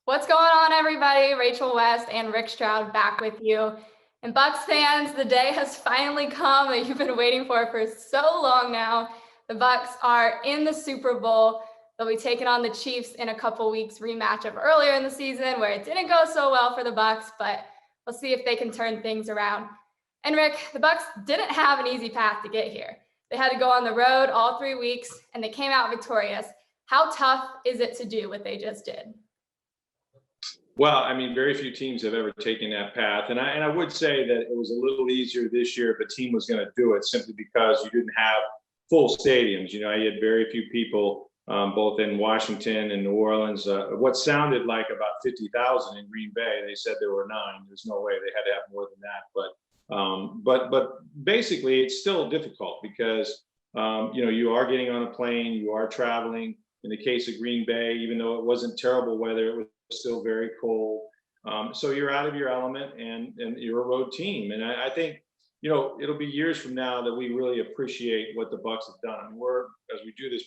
What's going on, everybody? Rachel West and Rick Stroud back with you. And Bucs fans, the day has finally come that you've been waiting for so long now. The Bucs are in the Super Bowl. They'll be taking on the Chiefs in a couple weeks, rematch of earlier in the season where it didn't go so well for the Bucs, but we'll see if they can turn things around. And Rick, the Bucs didn't have an easy path to get here. They had to go on the road all 3 weeks, and they came out victorious. How tough is it to do what they just did? Well, I mean, very few teams have ever taken that path. And I would say that it was a little easier this year if a team was going to do it, simply because you didn't have full stadiums. You had very few people, both in Washington and New Orleans. What sounded like about 50,000 in Green Bay, they said there were 9. There's no way they had to have more than that. But basically, it's still difficult because, you are getting on a plane, you are traveling. In the case of Green Bay, even though it wasn't terrible weather, it was still very cold. So you're out of your element, and you're a road team. And I think, it'll be years from now that we really appreciate what the Bucs have done. I mean, as we do this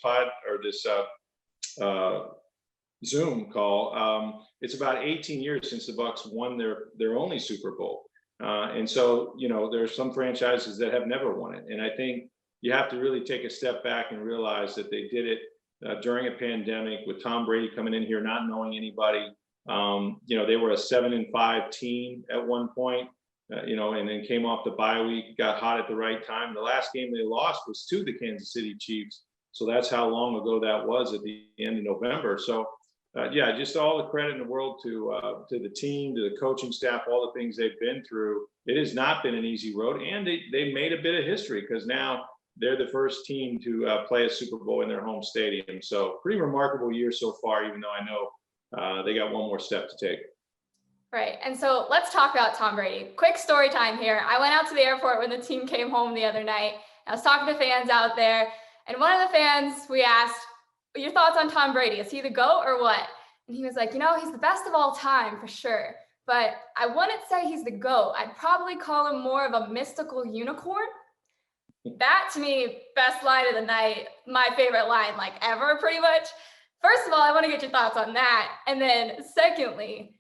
Zoom call, it's about 18 years since the Bucs won their only Super Bowl. And so, there are some franchises that have never won it. And I think you have to really take a step back and realize that they did it during a pandemic, with Tom Brady coming in here not knowing anybody. They were a 7-5 team at one point, and then came off the bye week, got hot at the right time. The last game they lost was to the Kansas City Chiefs. So that's how long ago that was, at the end of November. So just all the credit in the world to the team, to the coaching staff, all the things they've been through. It has not been an easy road, and they made a bit of history, because now they're the first team to play a Super Bowl in their home stadium. So pretty remarkable year so far, even though I know they got one more step to take. Right. And so let's talk about Tom Brady. Quick story time here. I went out to the airport when the team came home the other night. I was talking to fans out there, and one of the fans, we asked, your thoughts on Tom Brady? Is he the GOAT or what? And he was like, he's the best of all time for sure, but I wouldn't say he's the GOAT. I'd probably call him more of a mystical unicorn. That, to me, best line of the night, my favorite line ever, pretty much. First of all, I want to get your thoughts on that. And then secondly,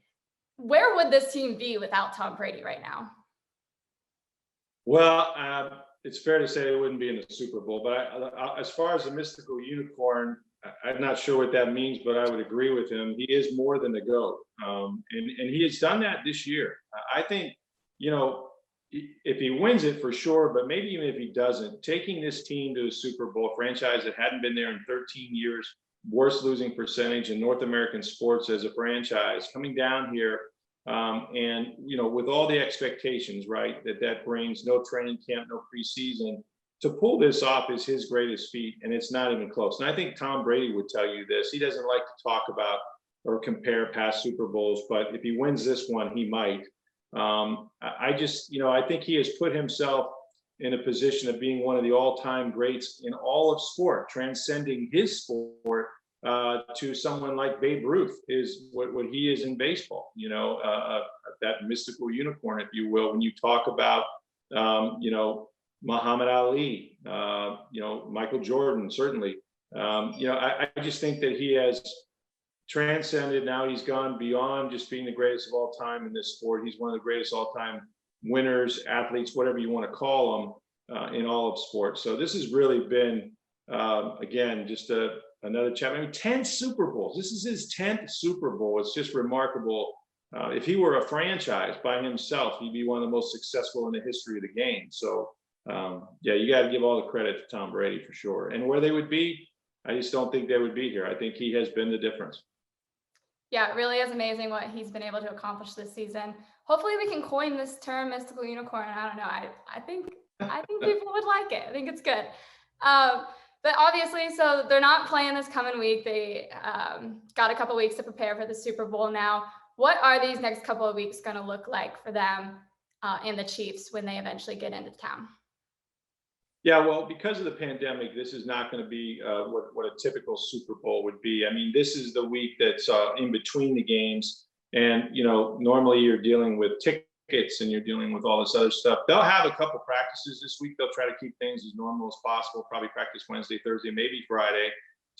where would this team be without Tom Brady right now? Well, it's fair to say they wouldn't be in the Super Bowl. But as far as the mystical unicorn, I'm not sure what that means, but I would agree with him. He is more than the GOAT. And he has done that this year. I think, if he wins it, for sure, but maybe even if he doesn't, taking this team to a Super Bowl, franchise that hadn't been there in 13 years, worst losing percentage in North American sports as a franchise, coming down here, and with all the expectations, right, that brings, no training camp, no preseason, to pull this off is his greatest feat, and it's not even close. And I think Tom Brady would tell you this. He doesn't like to talk about or compare past Super Bowls, but if he wins this one, he might. I think he has put himself in a position of being one of the all-time greats in all of sport, transcending his sport to someone like Babe Ruth is what he is in baseball. That mystical unicorn, if you will, when you talk about, Muhammad Ali, Michael Jordan, certainly. I just think that he has transcended. Now he's gone beyond just being the greatest of all time in this sport. He's one of the greatest all-time winners, athletes, whatever you want to call them, in all of sports. So this has really been, again, just another chapter. I mean, 10 Super Bowls. This is his 10th Super Bowl. It's just remarkable. If he were a franchise by himself, he'd be one of the most successful in the history of the game. So, you got to give all the credit to Tom Brady for sure. And where they would be, I just don't think they would be here. I think he has been the difference. Yeah, it really is amazing what he's been able to accomplish this season. Hopefully we can coin this term, mystical unicorn. I don't know. I think people would like it. I think it's good. But obviously, so they're not playing this coming week. They got a couple weeks to prepare for the Super Bowl now. What are these next couple of weeks going to look like for them and the Chiefs when they eventually get into town? Yeah, well, because of the pandemic, this is not going to be what a typical Super Bowl would be. I mean, this is the week that's in between the games. And, normally you're dealing with tickets and you're dealing with all this other stuff. They'll have a couple practices this week. They'll try to keep things as normal as possible, probably practice Wednesday, Thursday, maybe Friday,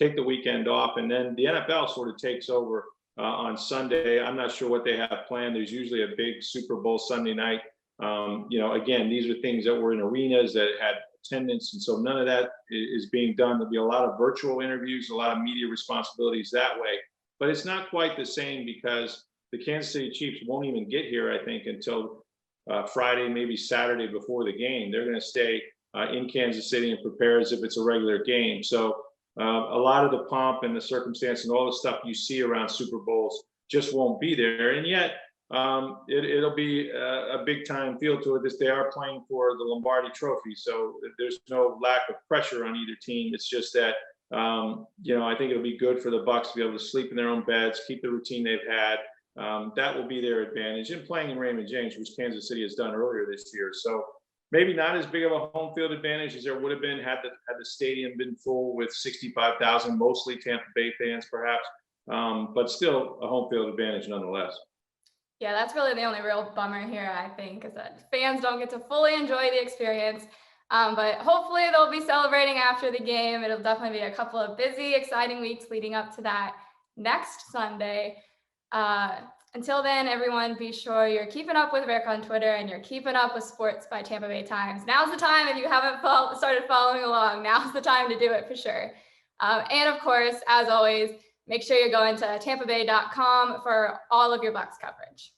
take the weekend off. And then the NFL sort of takes over on Sunday. I'm not sure what they have planned. There's usually a big Super Bowl Sunday night. Again, these are things that were in arenas that had attendance, and so none of that is being done. There'll be a lot of virtual interviews, a lot of media responsibilities that way, but it's not quite the same because the Kansas City Chiefs won't even get here, I think, until Friday, maybe Saturday before the game. They're going to stay in Kansas City and prepare as if it's a regular game. So a lot of the pomp and the circumstance and all the stuff you see around Super Bowls just won't be there. And yet it'll be a big time feel to it. They are playing for the Lombardi Trophy, so there's no lack of pressure on either team. It's just that I think it'll be good for the Bucs to be able to sleep in their own beds, keep the routine they've had. That will be their advantage in playing in Raymond James, which Kansas City has done earlier this year. So maybe not as big of a home field advantage as there would have been had the stadium been full with 65,000, mostly Tampa Bay fans, perhaps, but still a home field advantage nonetheless. Yeah, that's really the only real bummer here, I think, is that fans don't get to fully enjoy the experience. But hopefully they'll be celebrating after the game. It'll definitely be a couple of busy, exciting weeks leading up to that next Sunday. Until then, everyone, be sure you're keeping up with Rick on Twitter and you're keeping up with Sports by Tampa Bay Times. Now's the time. If you haven't started following along, now's the time to do it for sure. And of course, as always, make sure you're going to tampabay.com for all of your Bucs coverage.